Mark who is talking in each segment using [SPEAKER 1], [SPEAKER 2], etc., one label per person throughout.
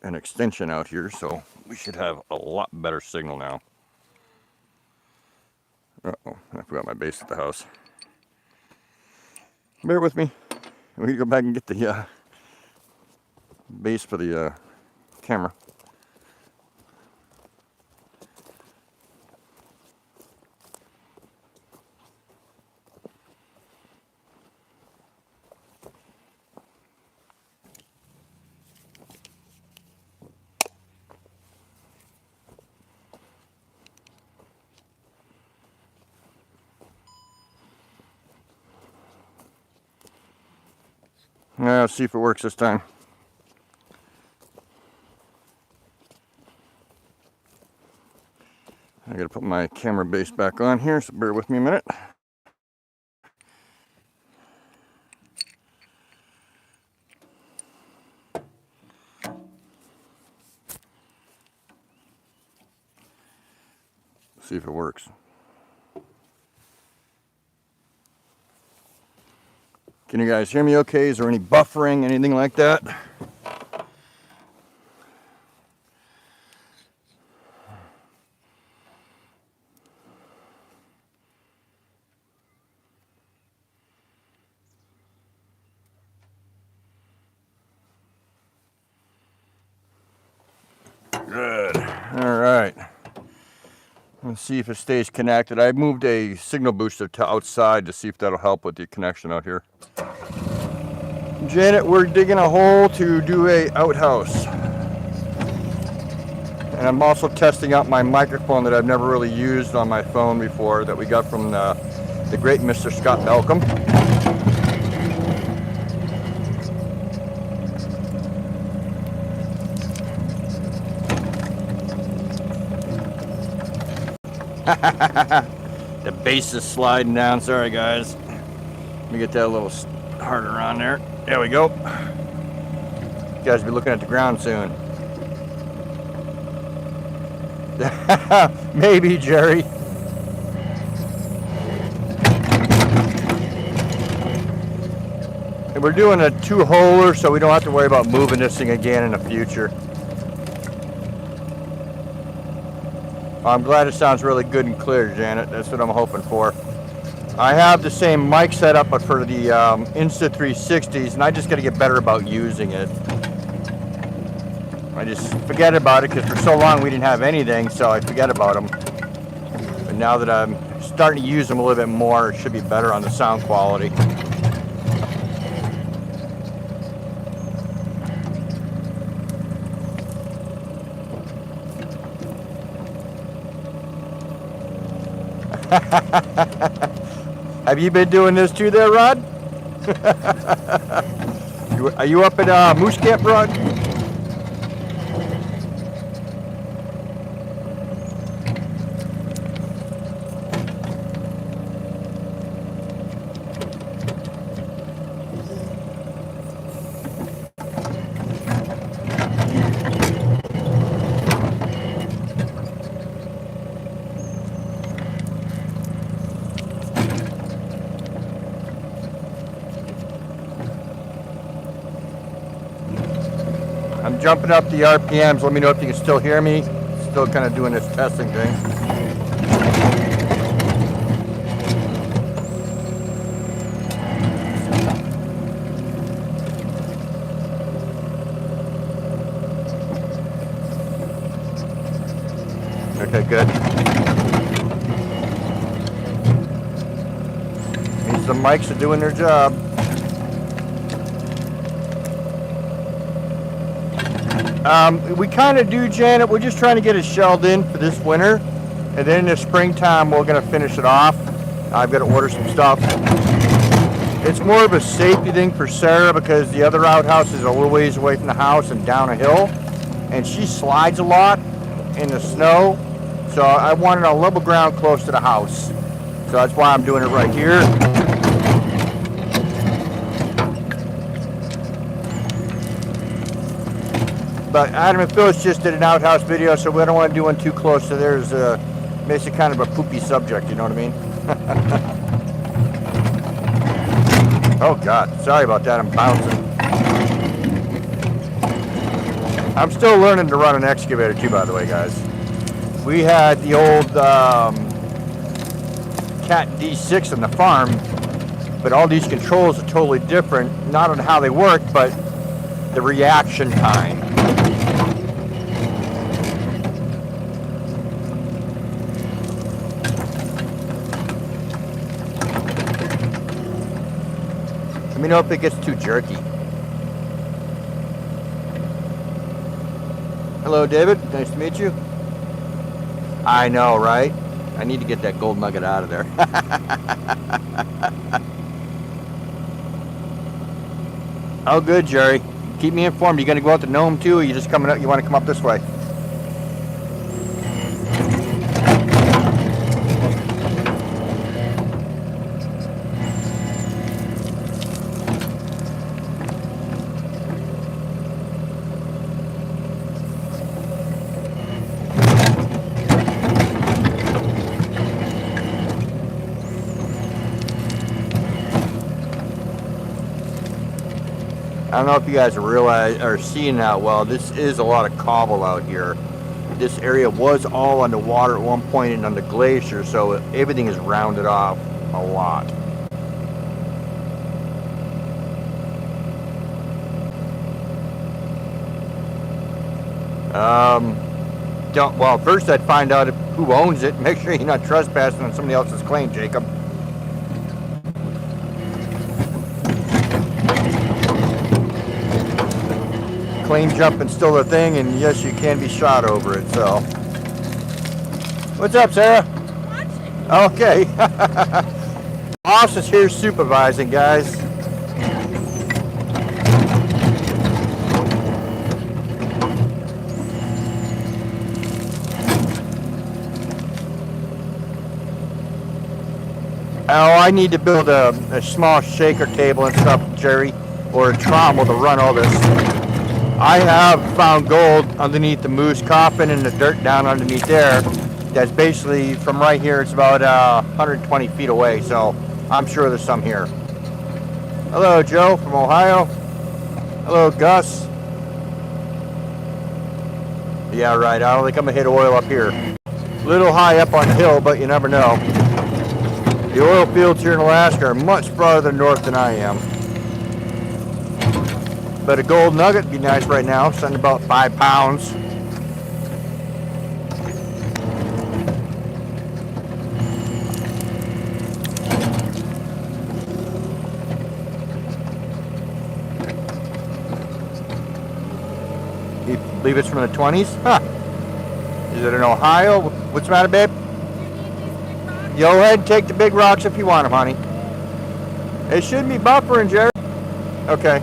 [SPEAKER 1] an extension out here, so we should have a lot better signal now. Uh-oh, I forgot my base at the house. Bear with me. We can go back and get the base for the camera. Let's see if it works this time. I gotta put my camera base back on here, so bear with me a minute. See if it works. Can you guys hear me okay? Is there any buffering, anything like that? Good. All right. Let's see if it stays connected. I moved a signal booster to outside to see if that'll help with the connection out here. Janet, we're digging a hole to do a outhouse. And I'm also testing out my microphone that I've never really used on my phone before, that we got from the great Mr. Scott Malcolm. The base is sliding down. Sorry, guys. Let me get that a little harder on there. There we go. You guys will be looking at the ground soon. Maybe, Jerry. And we're doing a two-holer, so we don't have to worry about moving this thing again in the future. I'm glad it sounds really good and clear, Janet. That's what I'm hoping for. I have the same mic setup, but for the Insta360s, and I just got to get better about using it. I just forget about it because for so long we didn't have anything, so I forget about them. But now that I'm starting to use them a little bit more, it should be better on the sound quality. Have you been doing this too there, Rod? Are you up at Moose Camp, Rod? I'm jumping up the RPMs. Let me know if you can still hear me. Still kind of doing this testing thing. Okay, good. Means the mics are doing their job. We kind of do, Janet. We're just trying to get it shelled in for this winter, and then in the springtime we're going to finish it off. I've got to order some stuff. It's more of a safety thing for Sarah because the other outhouse is a little ways away from the house and down a hill, and she slides a lot in the snow, so I wanted a level ground close to the house. So that's why I'm doing it right here. But Adam and Phyllis just did an outhouse video, so we don't want to do one too close to theirs. Makes it kind of a poopy subject, you know what I mean? Oh God, sorry about that, I'm bouncing. I'm still learning to run an excavator too, by the way, guys. We had the old Cat D6 on the farm, but all these controls are totally different, not on how they work, but the reaction time. Let me know if it gets too jerky. Hello, David. Nice to meet you. I know, right? I need to get that gold nugget out of there. Oh, good, Jerry. Keep me informed. You gonna go out to Nome too, or you just coming up? You want to come up this way? I don't know if you guys realize or seeing that well. This is a lot of cobble out here. This area was all underwater at one point and under glacier, so everything is rounded off a lot. Well, first I'd find out who owns it. Make sure you're not trespassing on somebody else's claim, Jacob. Claim jumping's still a thing, and yes, you can be shot over it, so. What's up, Sarah? Watching. Okay. Boss is here supervising, guys. Oh, I need to build a small shaker table and stuff, Jerry, or a trommel to run all this. I have found gold underneath the moose coffin and the dirt down underneath there. That's basically from right here. It's about 120 feet away, so I'm sure there's some here. Hello, Joe from Ohio. Hello, Gus. Yeah, right. I don't think I'm gonna hit oil up here. A little high up on the hill, but you never know. The oil fields here in Alaska are much farther north than I am. But a gold nugget would be nice right now, something about 5 pounds. You believe it's from the 20s? Huh. Is it in Ohio? What's the matter, babe? Go ahead and take the big rocks if you want them, honey. They shouldn't be buffering, Jerry. Okay.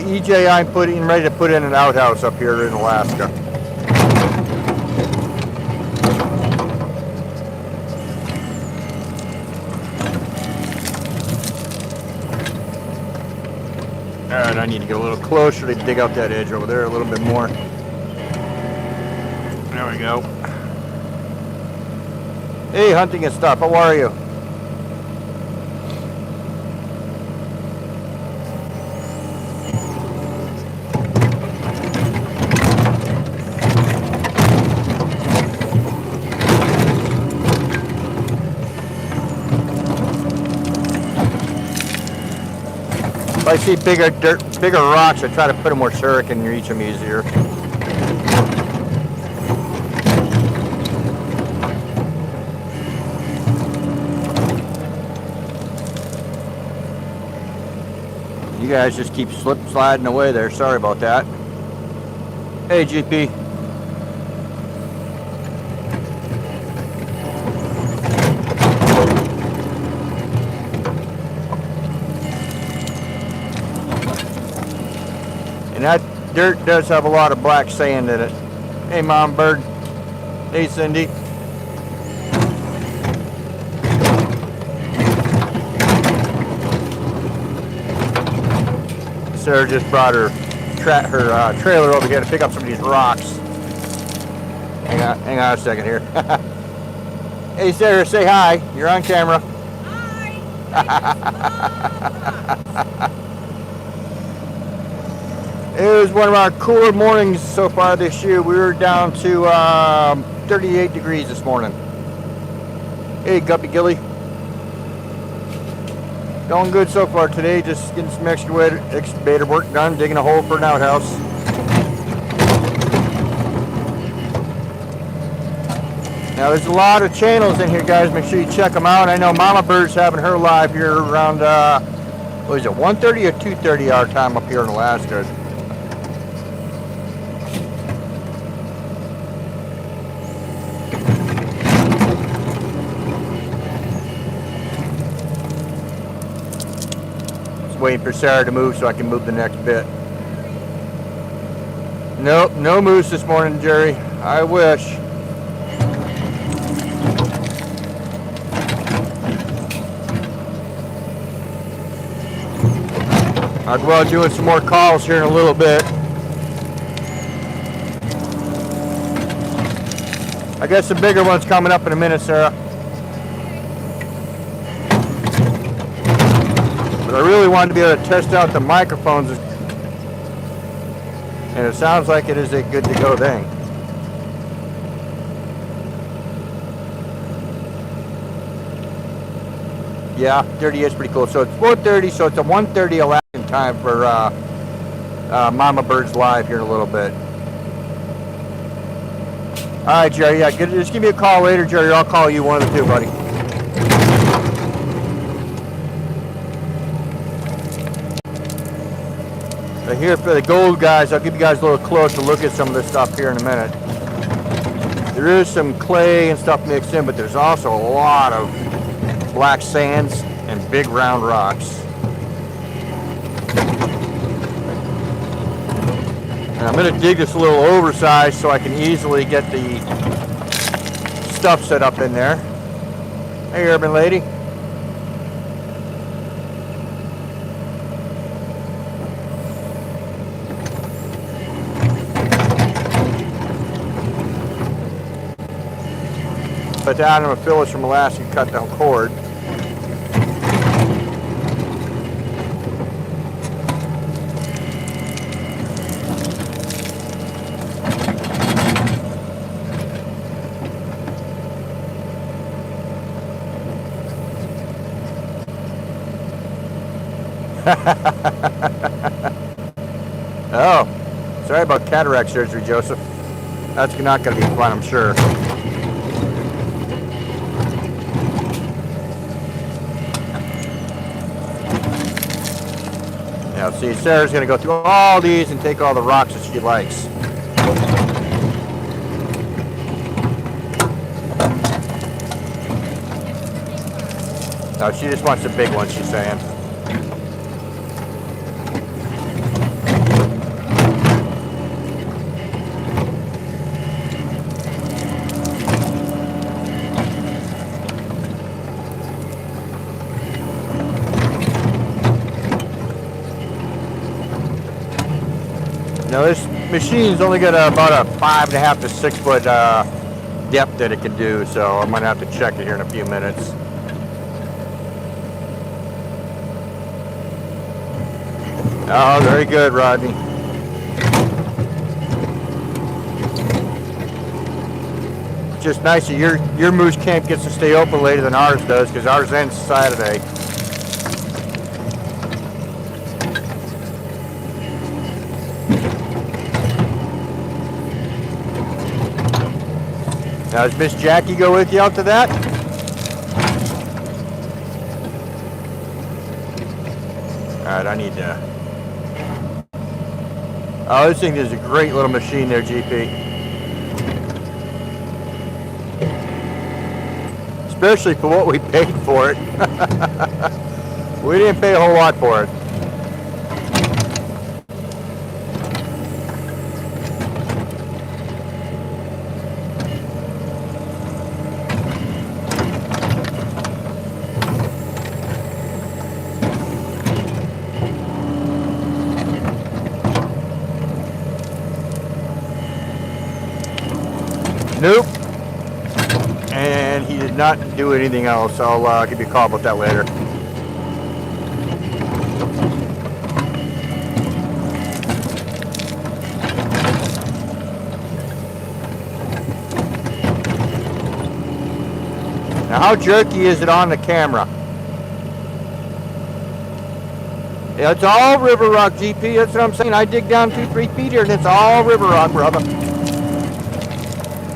[SPEAKER 1] EJ, I'm ready to put in an outhouse up here in Alaska. Alright, I need to get a little closer to dig out that edge over there a little bit more. There we go. Hey, hunting and stuff, how are you? If I see bigger rocks, I try to put them where Sarah can reach them easier. You guys just keep sliding away there. Sorry about that. Hey, GP. And that dirt does have a lot of black sand in it. Hey, Mom Bird. Hey, Cindy. Sarah just brought her trailer over here to pick up some of these rocks. Hang on a second here. Hey Sarah, say hi. You're on camera. It was one of our cooler mornings so far this year. We were down to 38 degrees this morning. Hey, Guppy Gilly. Going good so far today. Just getting some excavator work done, digging a hole for an outhouse. Now there's a lot of channels in here, guys. Make sure you check them out. I know Mama Bird's having her live here around, what is it, 1:30 or 2:30 our time up here in Alaska. Just waiting for Sarah to move so I can move the next bit. Nope, no moose this morning, Jerry. I wish. I'll go out doing some more calls here in a little bit. I guess the bigger one's coming up in a minute, Sarah. But I really wanted to be able to test out the microphones. And it sounds like it is a good to go thing. Yeah, 38 is pretty cool. So it's 4:30, so it's a 1:30 Alaskan time for Mama Bird's live here in a little bit. All right, Jerry. Yeah, just give me a call later, Jerry. I'll call you, one of the two, buddy. But here for the gold guys, I'll give you guys a little closer look at some of this stuff here in a minute. There is some clay and stuff mixed in, but there's also a lot of black sands and big round rocks. And I'm going to dig this a little oversized so I can easily get the stuff set up in there. Hey, Urban Lady. But down to Phyllis from Alaska cut the cord. Oh, sorry about cataract surgery, Joseph. That's not going to be fun, I'm sure. Now, see, Sarah's going to go through all these and take all the rocks that she likes. No, she just wants the big ones, she's saying. Now this machine's only got about a 5.5 to 6 foot depth that it can do, so I'm gonna have to check it here in a few minutes. Oh, very good, Rodney. It's just nice that your moose camp gets to stay open later than ours does, because ours ends Saturday. Now, does Miss Jackie go with you out to that? Alright, I need to... Oh, this thing is a great little machine there, GP. Especially for what we paid for it. We didn't pay a whole lot for it. Nope. And he did not do anything else. I'll give you a call about that later. Now, how jerky is it on the camera? Yeah, it's all river rock, GP. That's what I'm saying. I dig down 2-3 feet here, and it's all river rock, brother.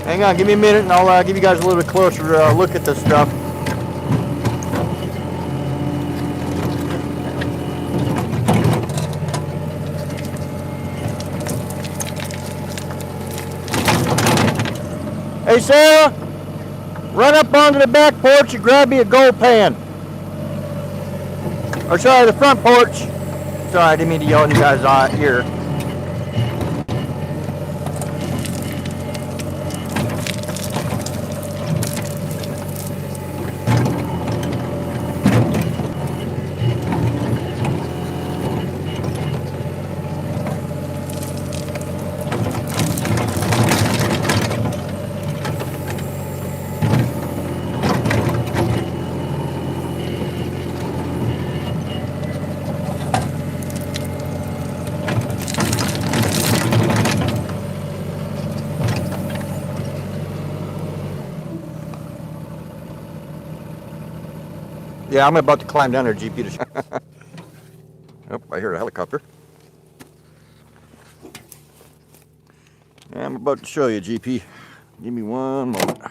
[SPEAKER 1] Hang on, give me a minute, and I'll give you guys a little bit closer look at this stuff. Hey, Sarah, run up onto the back porch and grab me a gold pan. Or sorry, the front porch. Sorry, I didn't mean to yell in you guys' ear. Yeah, I'm about to climb down there, GP. Oh, I hear a helicopter. Yeah, I'm about to show you, GP. Give me one moment.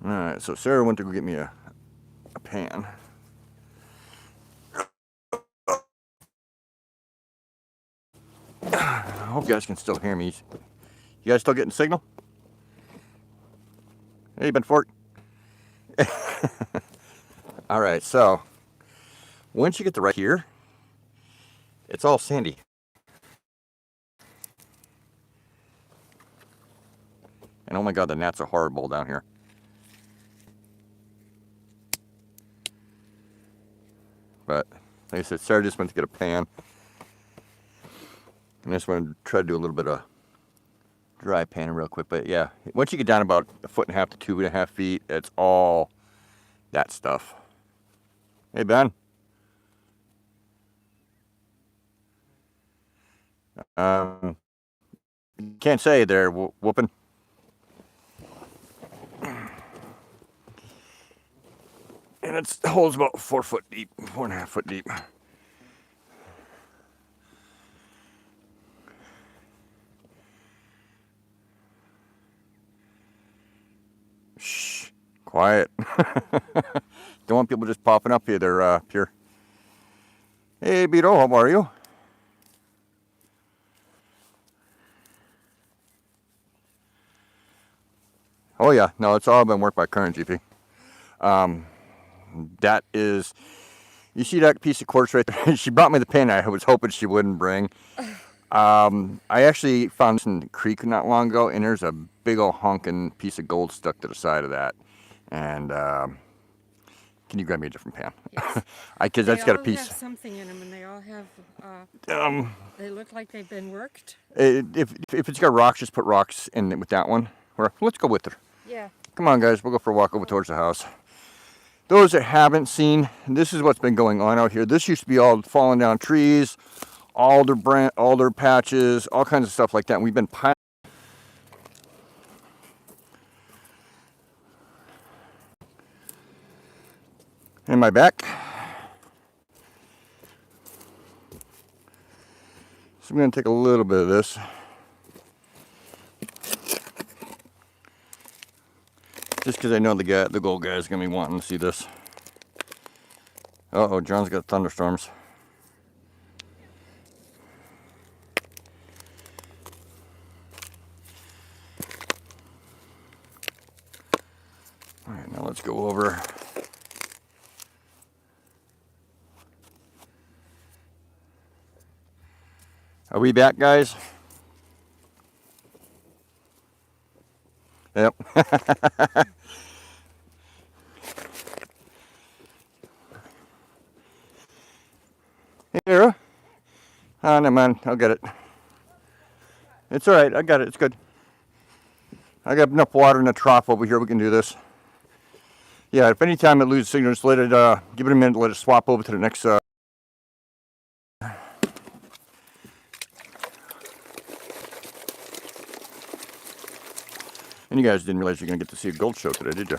[SPEAKER 1] Alright, so Sarah went to go get me a pan. I hope you guys can still hear me. You guys still getting signal? Hey, Ben Fort. Alright, so once you get to right here, it's all sandy. And oh my god, the gnats are horrible down here. But like I said, Sarah just went to get a pan. And I just want to try to do a little bit of dry panning real quick. But yeah, once you get down about 1.5 to 2.5 feet, it's all that stuff. Hey, Ben. Can't say they're whooping. And it holds about 4 foot deep, 4.5 foot deep. Shh, quiet. Don't want people just popping up here. They're pure. Hey, Beto, how are you? Oh yeah, no, it's all been worked by Current GP. That is, you see that piece of quartz right there? She brought me the pin I was hoping she wouldn't bring. I actually found this in the creek not long ago, and there's a big old honking piece of gold stuck to the side of that. And can you grab me a different pan?
[SPEAKER 2] Yes.
[SPEAKER 1] Because that's got a piece.
[SPEAKER 2] They all have something in them, and they all have. They look like they've been worked.
[SPEAKER 1] If it's got rocks, just put rocks in it with that one. Or let's go with her.
[SPEAKER 2] Yeah.
[SPEAKER 1] Come on, guys. We'll go for a walk over towards the house. Those that haven't seen, this is what's been going on out here. This used to be all falling down trees, alder patches, all kinds of stuff like that. And we've been piling. In my back. So I'm going to take a little bit of this. Just because I know the gold guy is going to be wanting to see this. Uh-oh, John's got thunderstorms. All right, now let's go over. Are we back, guys? Yep. Hey, Sarah. Oh, never mind. I'll get it. It's all right. I got it. It's good. I got enough water in the trough over here. We can do this. Yeah, if any time it loses signal, just let it, give it a minute, let it swap over to the next, And you guys didn't realize you're going to get to see a gold show today, did you?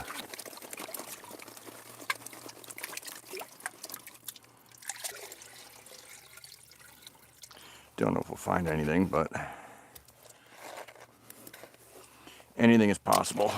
[SPEAKER 1] Don't know if we'll find anything, but anything is possible.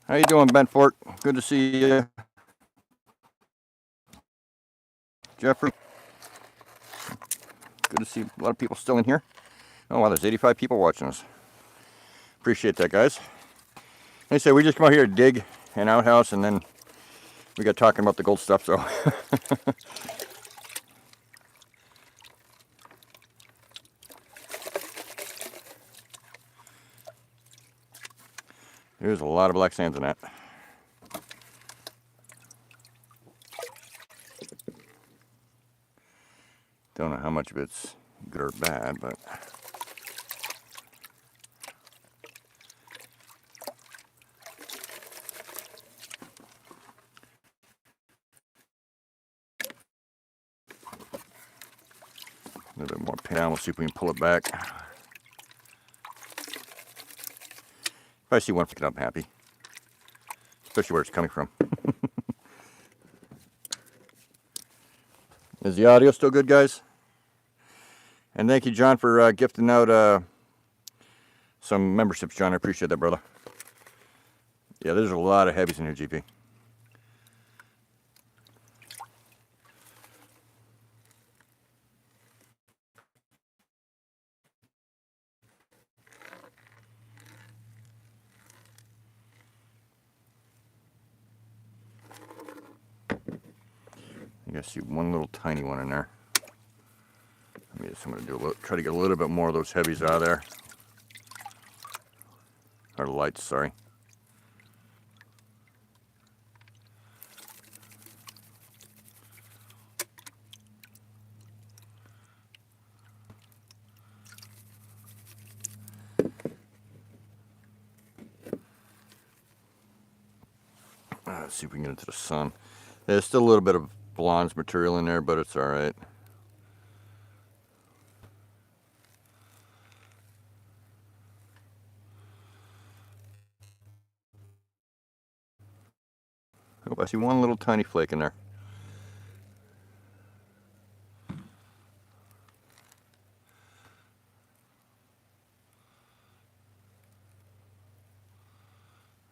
[SPEAKER 1] How you doing, Bentfort? Good to see you. Jeffrey. Good to see a lot of people still in here. Oh wow, there's 85 people watching us. Appreciate that, guys. Like I say, we just come out here to dig an outhouse, and then we got talking about the gold stuff, so. There's a lot of black sands in that. Don't know how much of it's good or bad, but a little bit more pan. We'll see if we can pull it back. If I see one pick it up, I'm happy. Especially where it's coming from. Is the audio still good, guys? And thank you, John, for gifting out some memberships, John. I appreciate that, brother. Yeah, there's a lot of heavies in here, GP. I see one little tiny one in there. I'm going to try to get a little bit more of those heavies out of there. Or lights, sorry. Let's see if we can get into the sun. There's still a little bit of bronze material in there, but it's all right. Oh, I see one little tiny flake in there.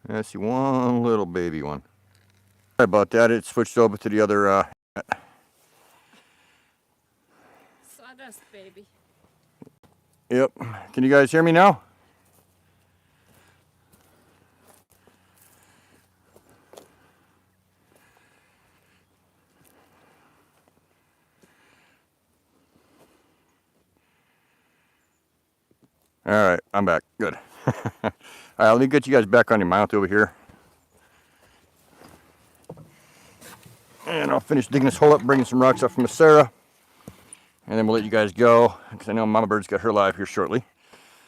[SPEAKER 1] I see one little baby one. Sorry about that. It switched over to the other.
[SPEAKER 2] Sawdust, baby.
[SPEAKER 1] Yep. Can you guys hear me now? All right, I'm back. Good. All right, let me get you guys back on your mount over here. And I'll finish digging this hole up, bringing some rocks up from the Sarah. And then we'll let you guys go, because I know Mama Bird's got her live here shortly.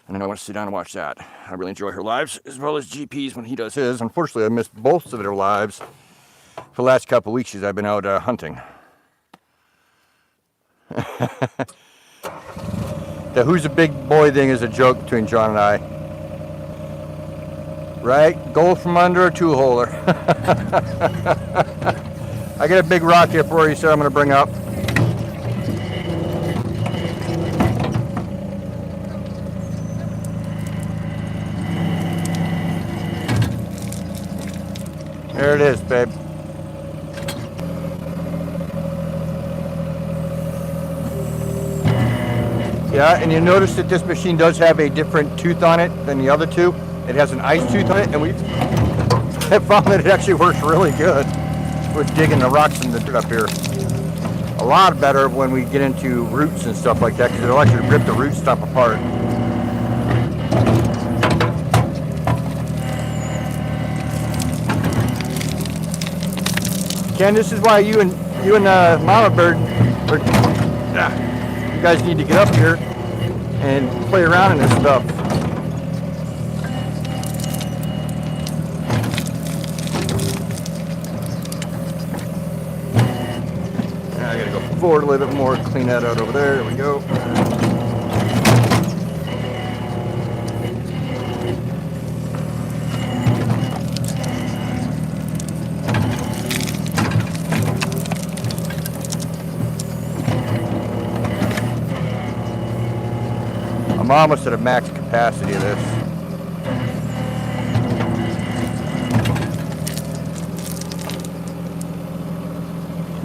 [SPEAKER 1] And I want to sit down and watch that. I really enjoy her lives, as well as GP's when he does his. Unfortunately, I missed both of their lives for the last couple of weeks as I've been out hunting. The who's a big boy thing is a joke between John and I. Right? Gold from under a two-holer. I got a big rock here for you, sir, I'm going to bring up. There it is, babe. Yeah, and you notice that this machine does have a different tooth on it than the other two. It has an ice tooth on it, and we have found that it actually works really good with digging the rocks in the dirt up here. A a lot better when we get into roots and stuff like that, because it'll actually rip the root stuff apart. Ken, this is why you and Mama Bird, you guys need to get up here and play around in this stuff. I gotta go forward a little bit more, clean that out over there. There we go. I'm almost at a max capacity of this.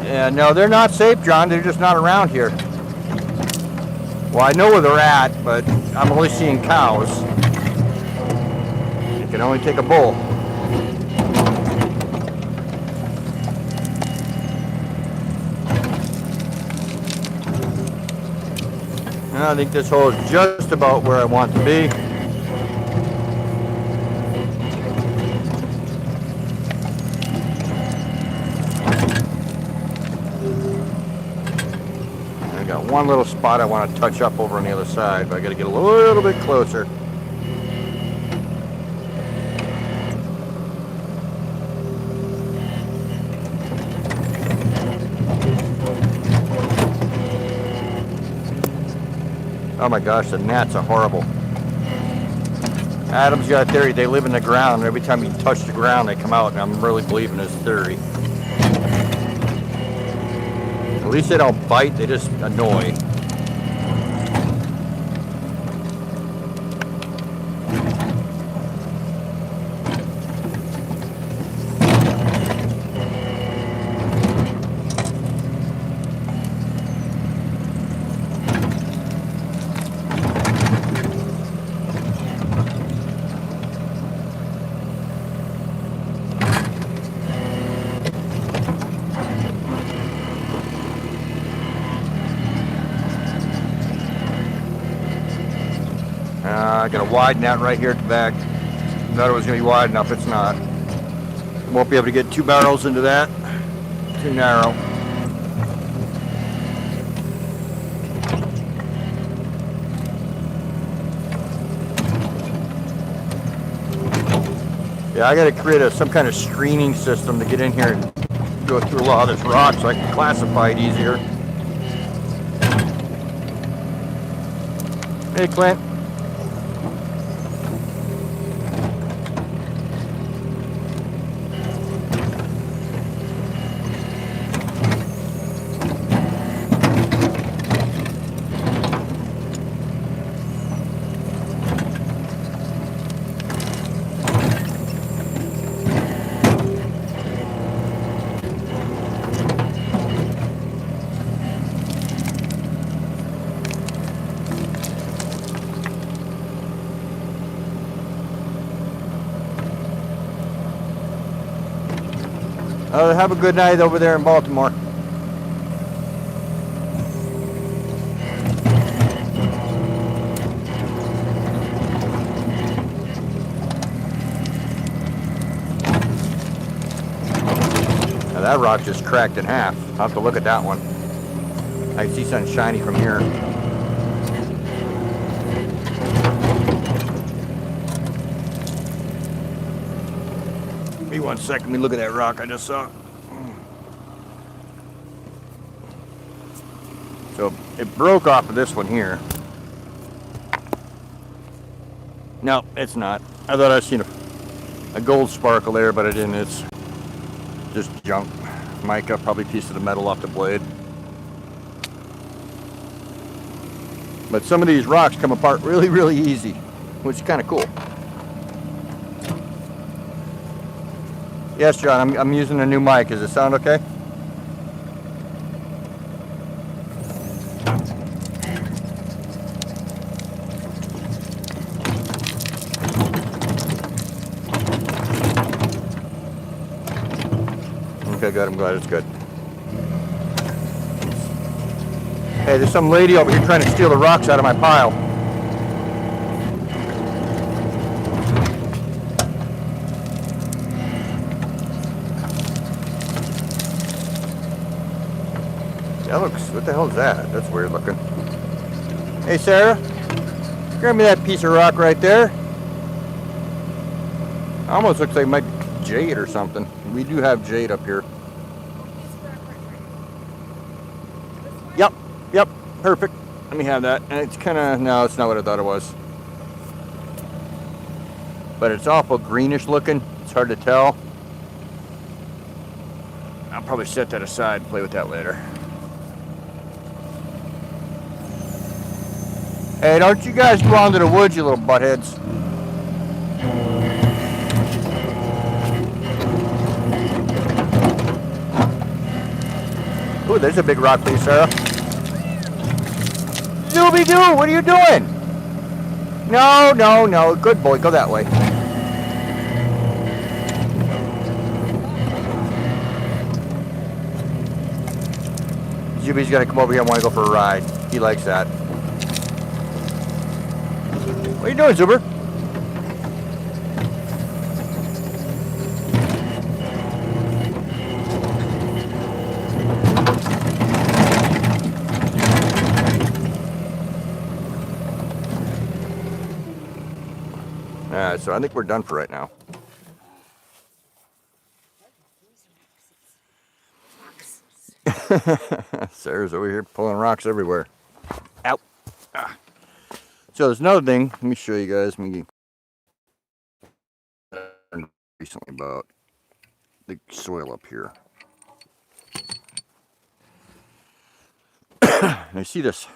[SPEAKER 1] Yeah, no, they're not safe, John. They're just not around here. Well, I know where they're at, but I'm only seeing cows. You can only take a bull. I think this hole is just about where I want to be. I got one little spot I want to touch up over on the other side, but I got to get a little bit closer. Oh my gosh, the gnats are horrible. Adam's got a theory, they live in the ground, and every time you touch the ground they come out, and I'm really believing his theory. At least they don't bite, they just annoy. I gotta widen that right here at the back. Thought it was gonna be wide enough, it's not. Won't be able to get 2 barrels into that. Too narrow. Yeah, I gotta create some kind of screening system to get in here and go through a lot of this rock so I can classify it easier. Hey, Clint. Have a good night over there in Baltimore. Now that rock just cracked in half. I'll have to look at that one. I can see something shiny from here. Give me 1 second, let me look at that rock I just saw. So it broke off of this one here. No, it's not. I thought I seen a gold sparkle there, but I didn't. It's just junk. Mica, probably a piece of the metal off the blade. But some of these rocks come apart really, really easy, which is kind of cool. Yes, John, I'm using a new mic. Does it sound okay? Okay, good. I'm glad it's good. Hey, there's some lady over here trying to steal the rocks out of my pile. That looks, what the hell is that? That's weird looking. Hey Sarah, grab me that piece of rock right there. Almost looks like it might be jade or something. We do have jade up here. Yep, yep, perfect. Let me have that. And it's kind of, no, it's not what I thought it was. But it's awful greenish looking. It's hard to tell. I'll probably set that aside and play with that later. Hey, don't you guys go on to the woods, you little buttheads. Ooh, there's a big rock piece, Sarah. Zooby-Doo, what are you doing? No, no, no. Good boy, go that way. Zooby's gonna come over here and want to go for a ride. He likes that. What are you doing, Zuber? Alright, so I think we're done for right now. Sarah's over here pulling rocks everywhere. Ow. Ah. So there's another thing. Let me show you guys. Recently about the soil up here. I see this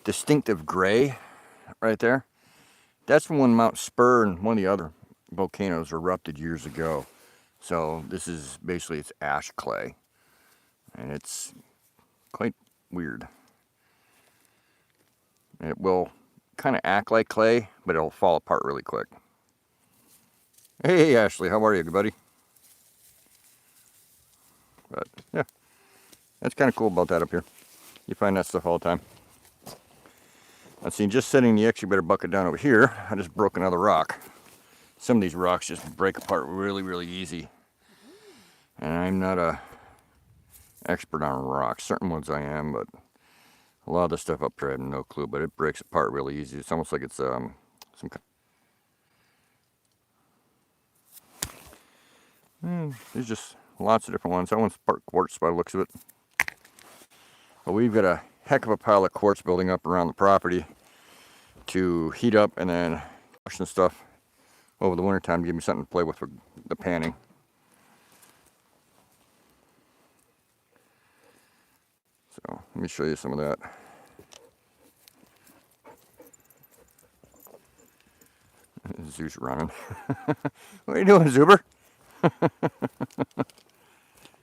[SPEAKER 1] distinctive gray right there. That's from when Mount Spur and one of the other volcanoes erupted years ago. So this is basically, it's ash clay. And it's quite weird. It will kind of act like clay, but it'll fall apart really quick. Hey Ashley, how are you, buddy? But yeah, that's kind of cool about that up here. You find that stuff all the time. Let's see, just setting the excavator bucket down over here, I just broke another rock. Some of these rocks just break apart really, really easy. And I'm not a expert on rocks. Certain ones I am, but a lot of the stuff up here I have no clue, but it breaks apart really easy. It's almost like it's some kind. There's just lots of different ones. That one's part quartz by the looks of it. But we've got a heck of a pile of quartz building up around the property to heat up and then wash and stuff over the winter time to give me something to play with for the panning. So let me show you some of that. Zeus running. What are you doing, Zuber?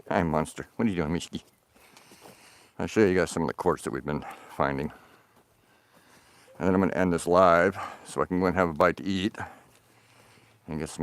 [SPEAKER 1] Hi, monster. What are you doing, Mishki? I'll show you guys some of the quartz that we've been finding. And then I'm going to end this live so I can go and have a bite to eat and get some